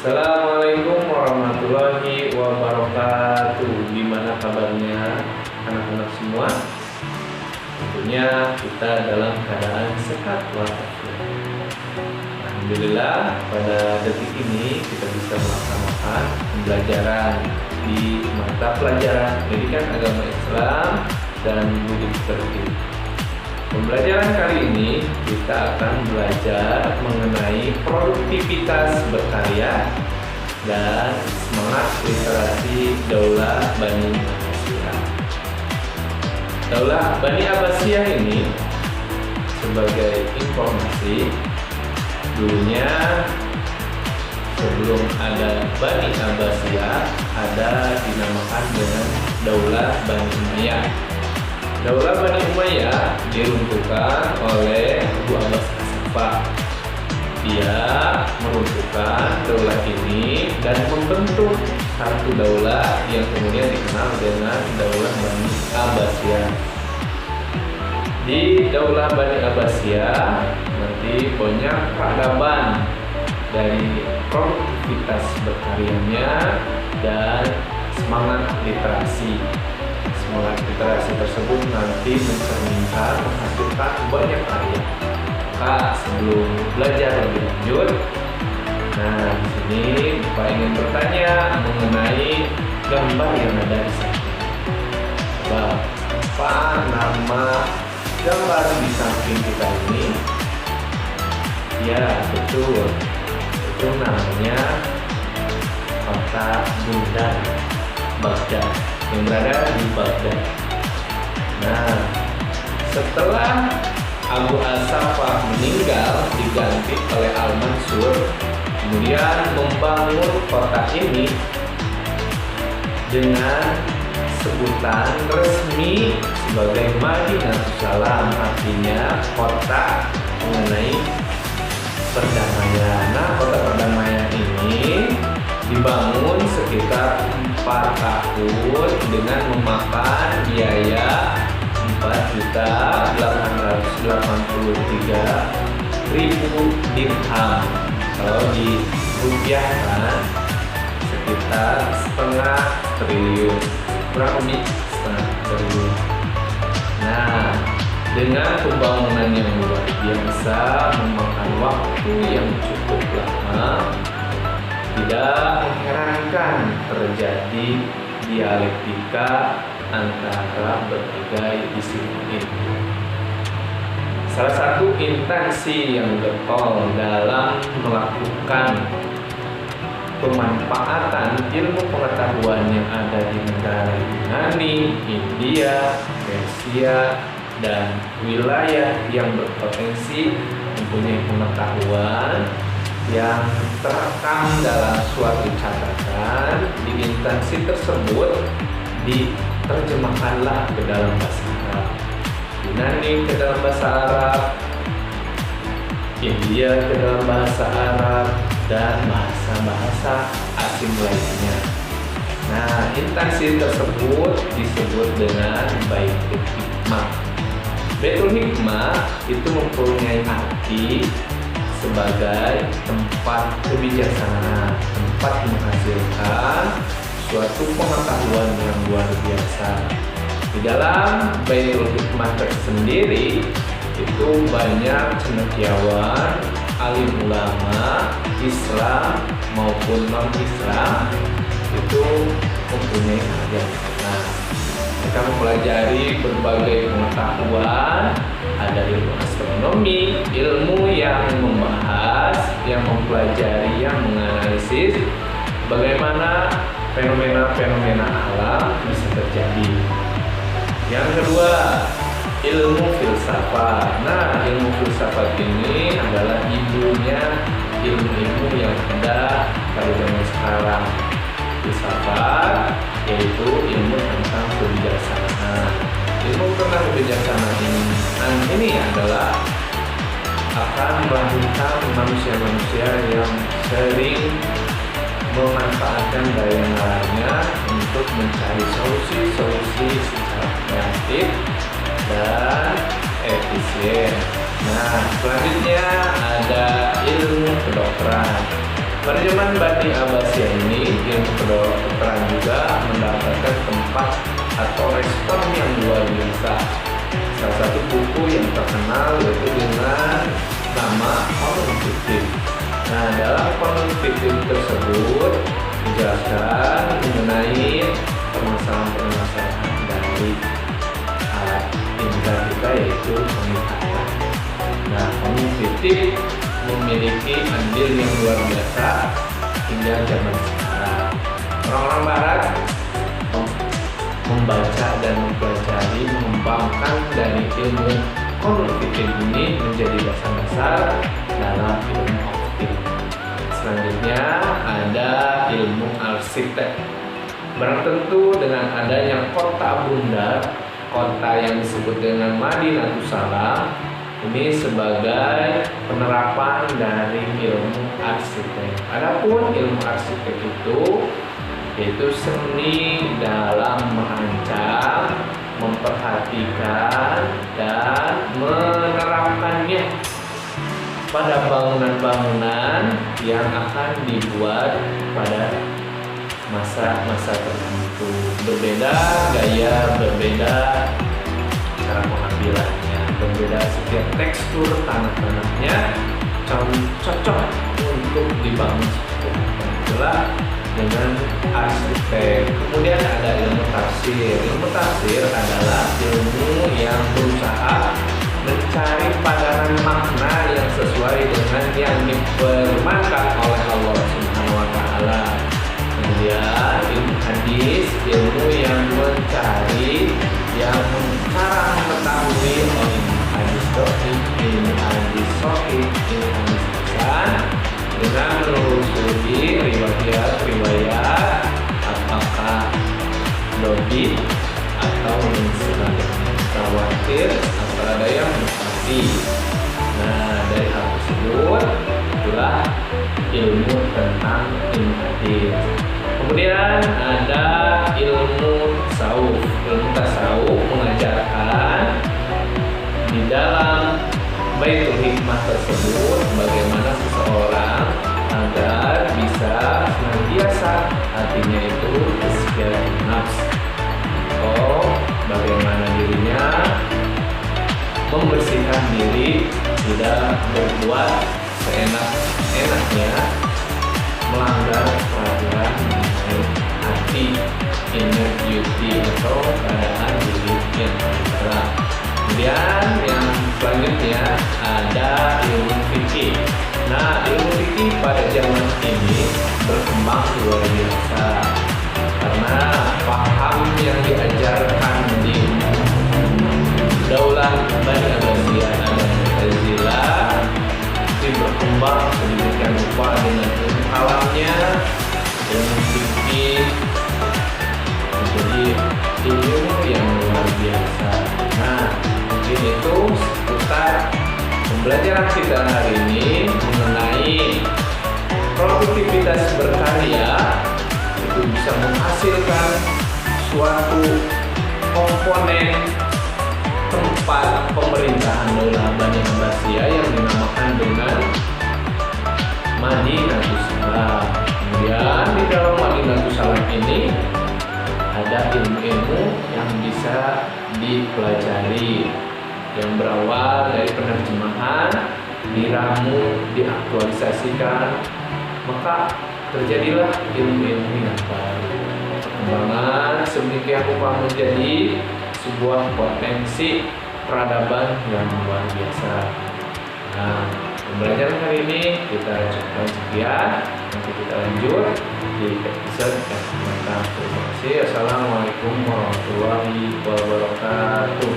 Assalamualaikum warahmatullahi wabarakatuh. Gimana kabarnya anak-anak semua? Tentunya kita dalam keadaan sehat walafiat. Alhamdulillah pada detik ini kita bisa melaksanakan pembelajaran di mata pelajaran pendidikan agama Islam dan budi pekerti. Pembelajaran kali ini kita akan belajar mengenai produktivitas berkarya dan semangat literasi Daulah Bani Abbasiyah. Daulah Bani Abbasiyah ini sebagai informasi, dulunya sebelum ada Bani Abbasiyah ada dinamakan dengan Daulah Bani Umayyah. Daulah Bani Umayyah diruntuhkan oleh Abu Abbas As-Saffah. Dia meruntuhkan daulah ini dan membentuk satu daulah yang kemudian dikenal dengan Daulah Bani Abbasiyah. Di Daulah Bani Abbasiyah nanti banyak peradaban dari produktivitas berkaryanya dan semangat literasi. Semangat literasi tersebut nanti mencerminkan menghasilkan banyak karya. Maka sebelum belajar lebih lanjut, di sini Bapak ingin bertanya mengenai gambar yang ada di sini. Apa nama gambar di samping kita ini? Ya, betul. Itu namanya kota Buldan, Baghdad, yang berada di Baghdad. Nah, setelah Abu As-Saffah meninggal diganti oleh Al-Mansur, kemudian membangun kota ini dengan sebutan resmi sebagai Madinatus Salam, artinya kota mengenai perdamaian. Nah, kota perdamaian ini dibangun sekitar 4 tahun dengan memakan biaya 4.883.000 dirham. Kalau dirupiahkan sekitar setengah triliun, kurang lebih setengah triliun. Nah, dengan pembangunan yang luar biasa memakan waktu yang cukup lama, tidak mengherankan terjadi dialektika antara berbagai disiplin. Salah satu intensi yang getol dalam melakukan pemanfaatan ilmu pengetahuan yang ada di negara Yunani, India, Persia, dan wilayah yang berpotensi mempunyai pengetahuan yang terekam dalam suatu catatan. Di instansi tersebut diterjemahkanlah ke dalam bahasa Arab, Yunani ke dalam bahasa Arab, India ke dalam bahasa Arab, dan bahasa-bahasa asing lainnya. Nah, instansi tersebut disebut dengan Baitul Hikmah. Baitul Hikmah itu mempunyai arti sebagai tempat kebijaksanaan, tempat menghasilkan suatu pengetahuan yang luar biasa. Di dalam Baitul Hikmah tersendiri itu banyak cendekiawan, alim ulama, Islam maupun non-Islam itu mempunyai kajian. Nah, mereka mempelajari berbagai pengetahuan. Ada ilmu astronomi, ilmu yang membahas, yang mempelajari, yang menganalisis bagaimana fenomena-fenomena alam bisa terjadi. Yang kedua, ilmu filsafat. Nah, ilmu filsafat ini adalah ibunya ilmu-ilmu yang ada pada zaman sekarang. Filsafat yaitu ilmu tentang kebijaksanaan. Ilmu tentang kebijaksanaan ini adalah akan melahirkan manusia-manusia yang sering memanfaatkan daya nalarnya untuk mencari solusi-solusi secara kreatif dan efisien. Nah, selanjutnya ada ilmu kedokteran. Pada zaman Bani Abbasiyah ini, ilmu kedokteran juga mendapatkan tempat atau respon yang luar biasa. Salah satu buku yang terkenal yaitu dengan nama Qanun Fikih. Nah, dalam Qanun Fikih tersebut dijelaskan mengenai permasalahan-permasalahan dari alat indera kita, yaitu penglihatan. Nah, Qanun Fikih memiliki andil yang luar biasa hingga zaman sekarang. Orang-orang Barat membaca dan mempelajari, mengembangkan dari ilmu Qanun Fikih ini menjadi dasar-dasar dalam ilmu optik. Selanjutnya ada ilmu arsitek. Barang tentu dengan adanya kota bundar, kota yang disebut dengan Madinatus Salam, ini sebagai penerapan dari ilmu arsitek. Adapun ilmu arsitek itu yaitu seni dalam merancang, memperhatikan, dan menerapkannya pada bangunan-bangunan yang akan dibuat pada masa-masa tertentu. Berbeda gaya, berbeda cara pengambilannya, berbeda setiap tekstur tanah-tanahnya cocok untuk dibangun seperti apa. Itulah dengan arsitek. Kemudian ada ilmu tafsir. Ilmu tafsir adalah ilmu yang berusaha mencari padanan makna yang sesuai dengan yang difirmankan oleh Allah Subhanahu wa taala. Kemudian ilmu hadis, ilmu yang mencari, yang cara mengetahui ilmu hadis sahih, ilmu hadis sahih, ilmu hadis hasan, dengan menelusuri riwayat apakah dhabit atau mutawatir atau ada yang mustahil. Nah, dari hal tersebut itulah ilmu tentang ilmu hadis. Kemudian ada ilmu tasawuf. Ilmu tasawuf mengajarkan di dalam Baitul Hikmah tersebut bagaimana seseorang agar bisa senantiasa hatinya itu tazkiyah nafs, atau bagaimana dirinya membersihkan diri, tidak berbuat seenak-enaknya, melanggar peraturan mengenai hati, inner beauty atau keadaan diri yang dalam. Kemudian yang selanjutnya ada ilmu fikih. Nah, ilmu fikih pada zaman ini berkembang luar biasa karena paham yang diajarkan di Daulah Bani Abbasiyah dan Mu'tazilah itu berkembang sedemikian rupa dengan ilmu kalamnya, ilmu fikih menjadi ilmu yang luar biasa. Nah, mungkin itu seputar pembelajaran kita hari ini mengenai produktivitas berkarya itu bisa menghasilkan suatu komponen tempat pemerintahan Daulah Bani Abbasiyah yang dinamakan dengan Madinatus Salam. Kemudian di dalam Madinatus Salam ini ada ilmu-ilmu yang bisa dipelajari yang berawal dari penerjemahan, diramu, diaktualisasikan, maka terjadilah ilmu-ilmu yang baru. Perkembangan sedemikian rupa menjadi sebuah potensi peradaban yang luar biasa. Nah, pembelajaran hari ini kita cukupkan sekian. Nanti kita lanjut di episode yang akan datang. Terima kasih. Assalamualaikum warahmatullahi wabarakatuh.